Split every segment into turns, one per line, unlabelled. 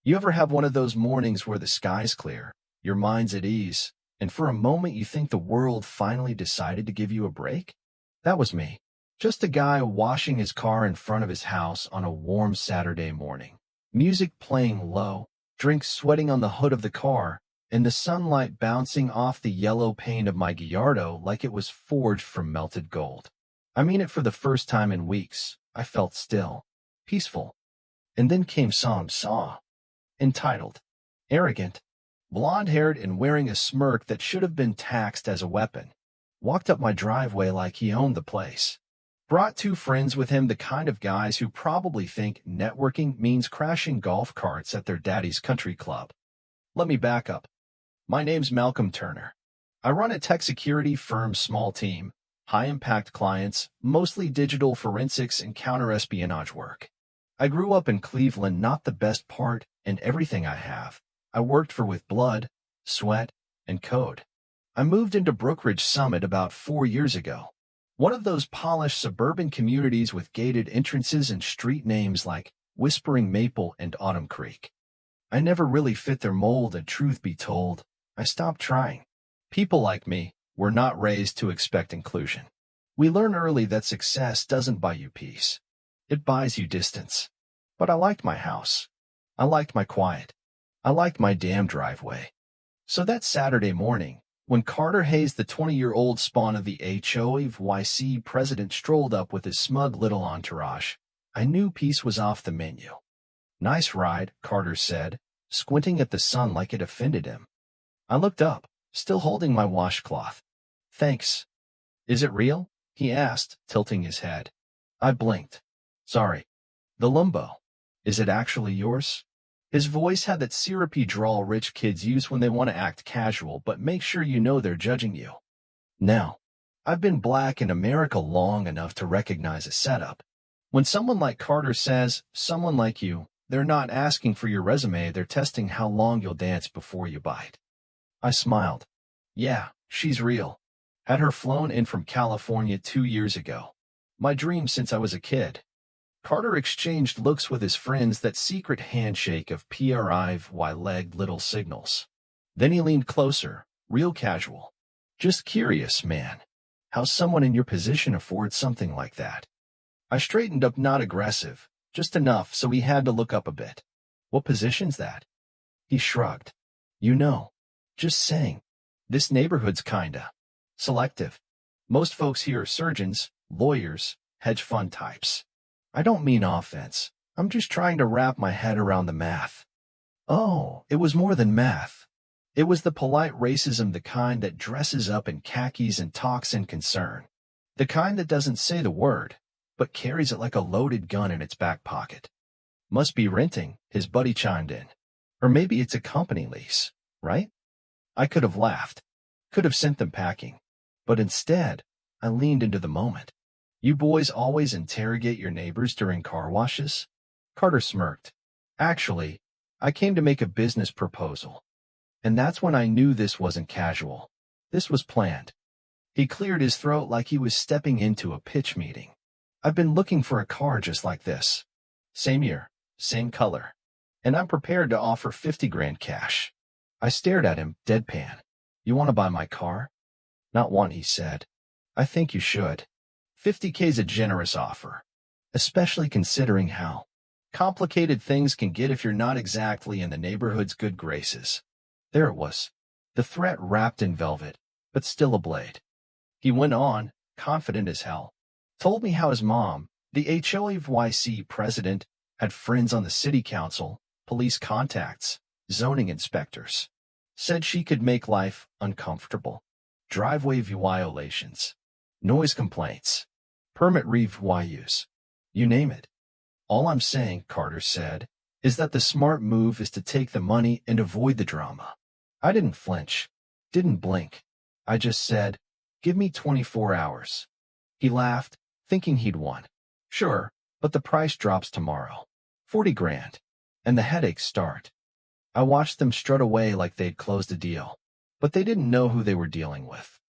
You ever have one of those mornings where the sky's clear, your mind's at ease, and for a moment you think the world finally decided to give you a break? That was me. Just a guy washing his car in front of his house on a warm Saturday morning. Music playing low, drinks sweating on the hood of the car, and the sunlight bouncing off the yellow paint of my Gallardo like it was forged from melted gold. I mean it for the first time in weeks. I felt still, peaceful. And then came Song Saw, entitled, Arrogant, blonde-haired and wearing a smirk that should have been taxed as a weapon. Walked up my driveway like he owned the place. Brought two friends with him, the kind of guys who probably think networking means crashing golf carts at their daddy's country club. Let me back up. My name's Malcolm Turner. I run a tech security firm's small team, high-impact clients, mostly digital forensics and counter-espionage work. I grew up in Cleveland, not the best part, and everything I have, I worked for with blood, sweat, and code. I moved into Brookridge Summit about 4 years ago. One of those polished suburban communities with gated entrances and street names like Whispering Maple and Autumn Creek. I never really fit their mold, and truth be told, I stopped trying. People like me were not raised to expect inclusion. We learn early that success doesn't buy you peace. It buys you distance. But I liked my house. I liked my quiet. I liked my damn driveway. So that Saturday morning, when Carter Hayes, the 20-year-old spawn of the HOYC president, strolled up with his smug little entourage, I knew peace was off the menu. Nice ride, Carter said, squinting at the sun like it offended him. I looked up, still holding my washcloth. Thanks. Is it real? He asked, tilting his head. I blinked. Sorry. The Lumbo. Is it actually yours? His voice had that syrupy drawl rich kids use when they want to act casual but make sure you know they're judging you. Now, I've been black in America long enough to recognize a setup. When someone like Carter says, someone like you, they're not asking for your resume, they're testing how long you'll dance before you bite. I smiled. Yeah, she's real. Had her flown in from California 2 years ago. My dream since I was a kid. Carter exchanged looks with his friends, that secret handshake of PRIV-legged little signals. Then he leaned closer, real casual. Just curious, man, how someone in your position affords something like that. I straightened up, not aggressive, just enough so he had to look up a bit. What position's that? He shrugged. You know, just saying. This neighborhood's kinda selective. Most folks here are surgeons, lawyers, hedge fund types. I don't mean offense. I'm just trying to wrap my head around the math. Oh, it was more than math. It was the polite racism, the kind that dresses up in khakis and talks in concern. The kind that doesn't say the word, but carries it like a loaded gun in its back pocket. Must be renting, his buddy chimed in. Or maybe it's a company lease, right? I could have laughed. Could have sent them packing. But instead, I leaned into the moment. You boys always interrogate your neighbors during car washes? Carter smirked. Actually, I came to make a business proposal. And that's when I knew this wasn't casual. This was planned. He cleared his throat like he was stepping into a pitch meeting. I've been looking for a car just like this. Same year, same color. And I'm prepared to offer 50 grand cash. I stared at him, deadpan. You want to buy my car? Not one, he said. I think you should. 50K's a generous offer, especially considering how complicated things can get if you're not exactly in the neighborhood's good graces. There it was, the threat wrapped in velvet, but still a blade. He went on, confident as hell. Told me how his mom, the HOYC president, had friends on the city council, police contacts, zoning inspectors. Said she could make life uncomfortable. Driveway violations, noise complaints, permit reviews, you name it. All I'm saying, Carter said, is that the smart move is to take the money and avoid the drama. I didn't flinch, didn't blink. I just said, give me 24 hours. He laughed, thinking he'd won. Sure, but the price drops tomorrow. 40 grand. And the headaches start. I watched them strut away like they'd closed a deal. But they didn't know who they were dealing with.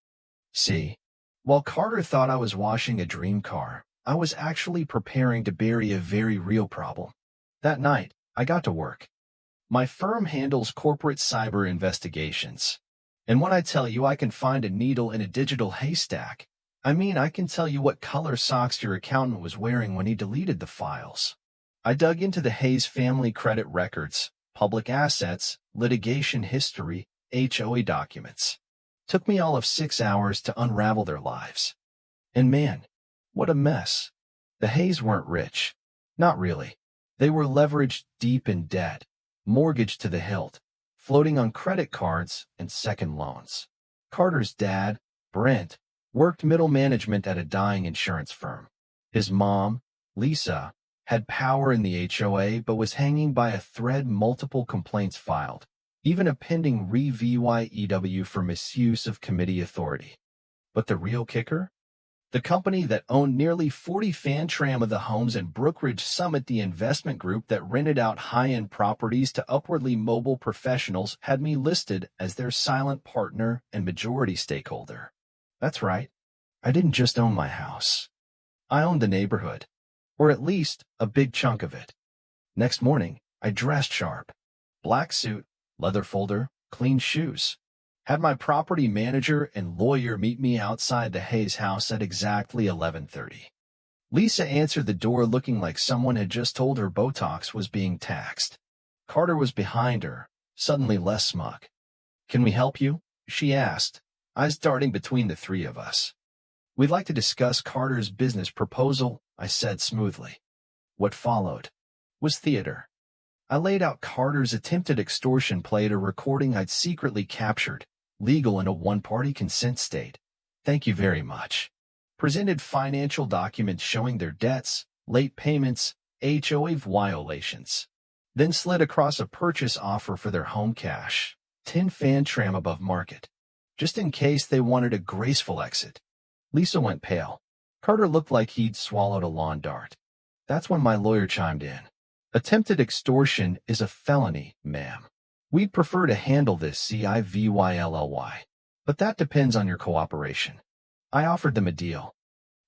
See, while Carter thought I was washing a dream car, I was actually preparing to bury a very real problem. That night, I got to work. My firm handles corporate cyber investigations. And when I tell you I can find a needle in a digital haystack, I mean I can tell you what color socks your accountant was wearing when he deleted the files. I dug into the Hayes family credit records, public assets, litigation history, HOA documents. Took me all of 6 hours to unravel their lives. And man, what a mess. The Hayes weren't rich. Not really. They were leveraged deep in debt, mortgaged to the hilt, floating on credit cards and second loans. Carter's dad, Brent, worked middle management at a dying insurance firm. His mom, Lisa, had power in the HOA but was hanging by a thread, multiple complaints filed, even a pending re-VYEW for misuse of committee authority. But the real kicker? The company that owned nearly 40 Fantram of the homes in Brookridge Summit, the investment group that rented out high-end properties to upwardly mobile professionals, had me listed as their silent partner and majority stakeholder. That's right. I didn't just own my house. I owned the neighborhood, or at least a big chunk of it. Next morning, I dressed sharp. Black suit, leather folder, clean shoes. Had my property manager and lawyer meet me outside the Hayes house at exactly 11:30. Lisa answered the door looking like someone had just told her Botox was being taxed. Carter was behind her, suddenly less smug. "Can we help you?" she asked, eyes darting between the three of us. "We'd like to discuss Carter's business proposal," I said smoothly. What followed was theater. I laid out Carter's attempted extortion, played a recording I'd secretly captured, legal in a one-party consent state. Thank you very much. Presented financial documents showing their debts, late payments, HOA violations. Then slid across a purchase offer for their home cash, 10 Fantram above market, just in case they wanted a graceful exit. Lisa went pale. Carter looked like he'd swallowed a lawn dart. That's when my lawyer chimed in. "Attempted extortion is a felony, ma'am. We'd prefer to handle this CIVYLLY, but that depends on your cooperation." I offered them a deal.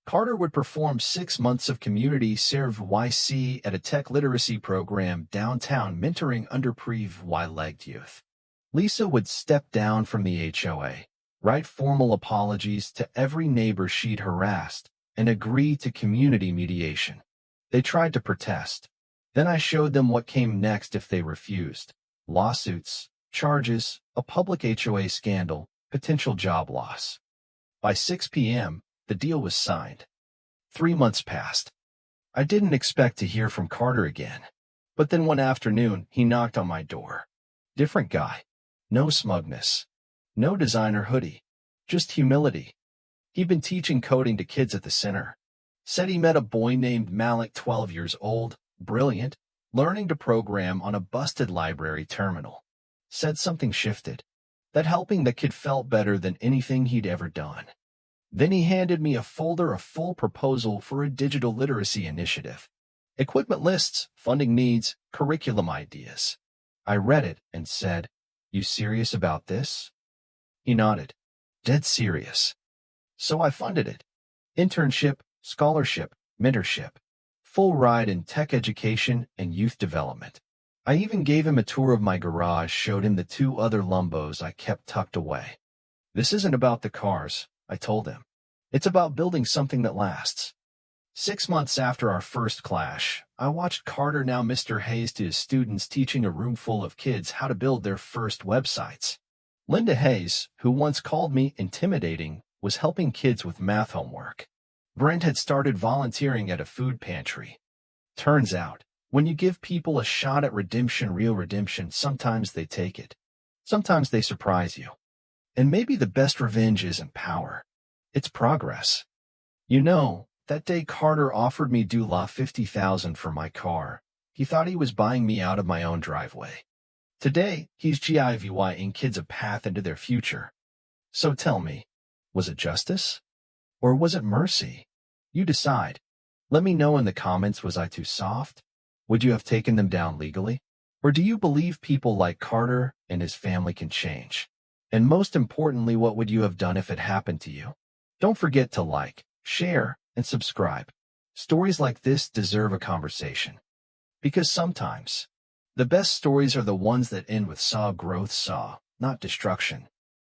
Carter would perform 6 months of community service at a tech literacy program downtown, mentoring underprivileged youth. Lisa would step down from the HOA, write formal apologies to every neighbor she'd harassed, and agree to community mediation. They tried to protest. Then I showed them what came next if they refused. Lawsuits, charges, a public HOA scandal, potential job loss. By 6 p.m., the deal was signed. 3 months passed. I didn't expect to hear from Carter again. But then one afternoon, he knocked on my door. Different guy. No smugness. No designer hoodie. Just humility. He'd been teaching coding to kids at the center. Said he met a boy named Malik, 12 years old, brilliant, learning to program on a busted library terminal. Said something shifted. That helping the kid felt better than anything he'd ever done. Then he handed me a folder, a full proposal for a digital literacy initiative. Equipment lists, funding needs, curriculum ideas. I read it and said, "You serious about this?" He nodded. "Dead serious." So I funded it. Internship, scholarship, mentorship. Full ride in tech education and youth development. I even gave him a tour of my garage, showed him the 2 other Lumbos I kept tucked away. "This isn't about the cars," I told him. "It's about building something that lasts." 6 months after our first clash, I watched Carter, now Mr. Hayes, to his students, teaching a room full of kids how to build their first websites. Linda Hayes, who once called me intimidating, was helping kids with math homework. Brent had started volunteering at a food pantry. Turns out, when you give people a shot at redemption, real redemption, sometimes they take it. Sometimes they surprise you. And maybe the best revenge isn't power. It's progress. You know, that day Carter offered me $50,000 for my car. He thought he was buying me out of my own driveway. Today, he's giving kids a path into their future. So tell me, was it justice? Or was it mercy? You decide. Let me know in the comments, was I too soft? Would you have taken them down legally? Or do you believe people like Carter and his family can change? And most importantly, what would you have done if it happened to you? Don't forget to like, share, and subscribe. Stories like this deserve a conversation. Because sometimes The best stories are the ones that end with saw growth saw, not destruction.